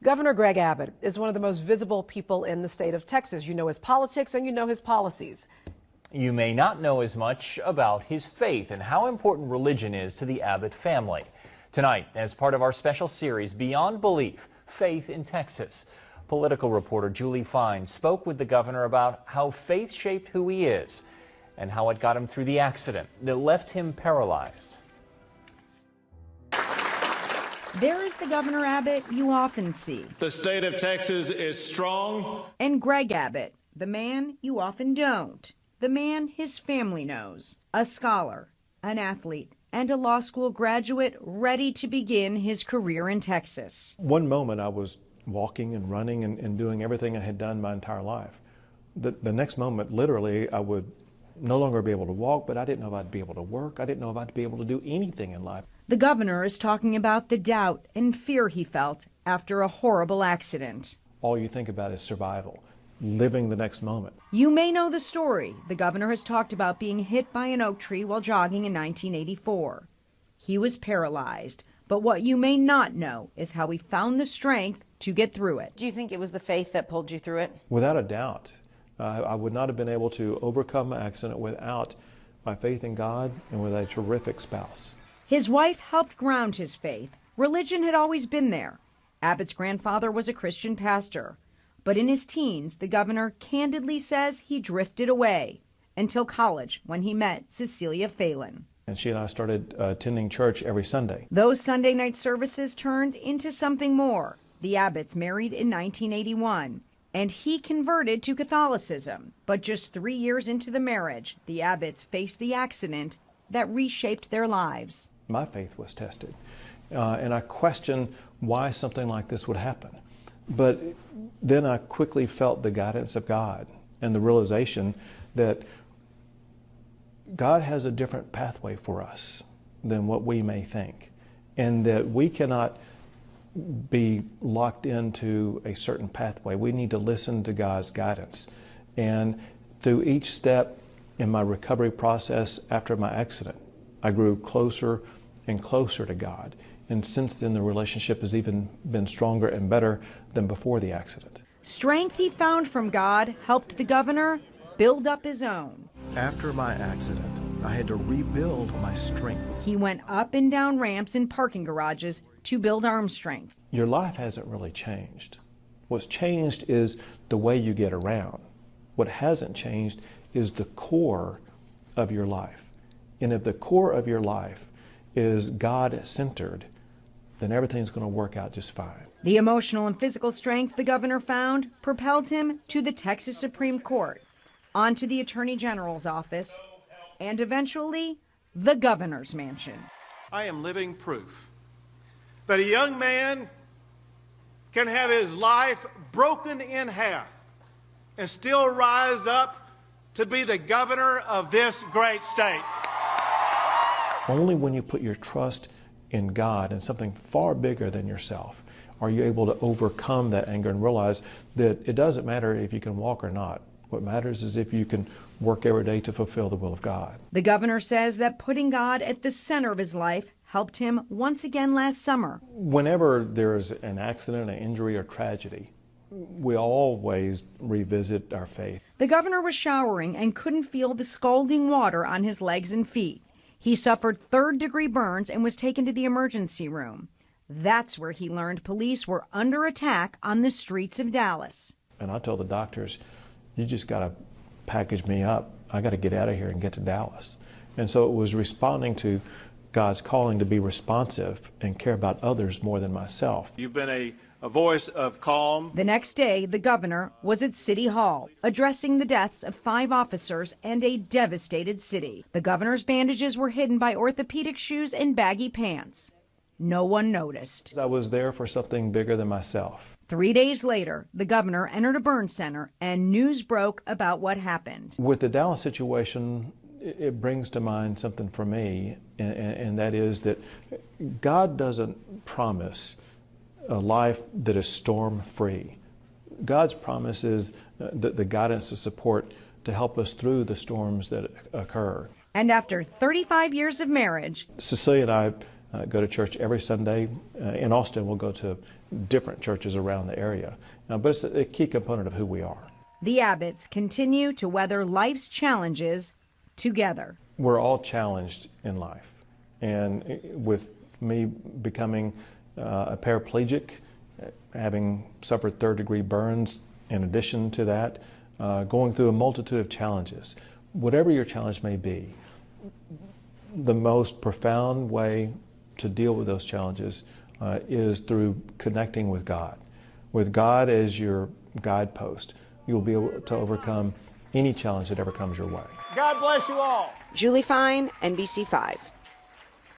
Governor Greg Abbott is one of the most visible people in the state of Texas. You know his politics and you know his policies. You may not know as much about his faith and how important religion is to the Abbott family. Tonight, as part of our special series, Beyond Belief, Faith in Texas, political reporter Julie Fine spoke with the governor about how faith shaped who he is and how it got him through the accident that left him paralyzed. There is the Governor Abbott you often see. The state of Texas is strong. And Greg Abbott, the man you often don't. The man his family knows. A scholar, an athlete, and a law school graduate ready to begin his career in Texas. One moment I was walking and running and doing everything I had done my entire life. The next moment, literally, I would no longer be able to walk, but I didn't know if I'd be able to work. I didn't know if I'd be able to do anything in life. The governor is talking about the doubt and fear he felt after a horrible accident. All you think about is survival, living the next moment. You may know the story. The governor has talked about being hit by an oak tree while jogging in 1984. He was paralyzed, but what you may not know is how he found the strength to get through it. Do you think it was the faith that pulled you through it? Without a doubt. I would not have been able to overcome my accident without my faith in God and with a terrific spouse. His wife helped ground his faith. Religion had always been there. Abbott's grandfather was a Christian pastor. But in his teens, the governor candidly says he drifted away until college when he met Cecilia Phelan. And she and I started attending church every Sunday. Those Sunday night services turned into something more. The Abbotts married in 1981. And he converted to Catholicism. But just 3 years into the marriage, the Abbotts faced the accident that reshaped their lives. My faith was tested, and I questioned why something like this would happen. But then I quickly felt the guidance of God and the realization that God has a different pathway for us than what we may think, and that we cannot be locked into a certain pathway. We need to listen to God's guidance. And through each step in my recovery process after my accident, I grew closer and closer to God. And since then, the relationship has even been stronger and better than before the accident. Strength he found from God helped the governor build up his own. After my accident, I had to rebuild my strength. He went up and down ramps in parking garages to build arm strength. Your life hasn't really changed. What's changed is the way you get around. What hasn't changed is the core of your life. And if the core of your life is God-centered, then everything's going to work out just fine. The emotional and physical strength the governor found propelled him to the Texas Supreme Court, onto the Attorney General's office, and eventually the governor's mansion. I am living proof that a young man can have his life broken in half and still rise up to be the governor of this great state. Only when you put your trust in God and something far bigger than yourself are you able to overcome that anger and realize that it doesn't matter if you can walk or not. What matters is if you can work every day to fulfill the will of God. The governor says that putting God at the center of his life helped him once again last summer. Whenever there's an accident, an injury, or tragedy, we always revisit our faith. The governor was showering and couldn't feel the scalding water on his legs and feet. He suffered third-degree burns and was taken to the emergency room. That's where he learned police were under attack on the streets of Dallas. And I told the doctors, you just got to package me up. I got to get out of here and get to Dallas. And so it was responding to God's calling to be responsive and care about others more than myself. You've been a voice of calm. The next day, the governor was at City Hall, addressing the deaths of 5 officers and a devastated city. The governor's bandages were hidden by orthopedic shoes and baggy pants. No one noticed. I was there for something bigger than myself. 3 days later, the governor entered a burn center and news broke about what happened. With the Dallas situation, it brings to mind something for me, and that is that God doesn't promise a life that is storm-free. God's promise is the guidance, the support to help us through the storms that occur. And after 35 years of marriage, Cecilia and I go to church every Sunday. In Austin, we'll go to different churches around the area. But it's a key component of who we are. The Abbotts continue to weather life's challenges together. We're all challenged in life. And with me becoming a paraplegic, having suffered third-degree burns, in addition to that, going through a multitude of challenges. Whatever your challenge may be, the most profound way to deal with those challenges is through connecting with God. With God as your guidepost, you'll be able to overcome any challenge that ever comes your way. God bless you all. Julie Fine, NBC5.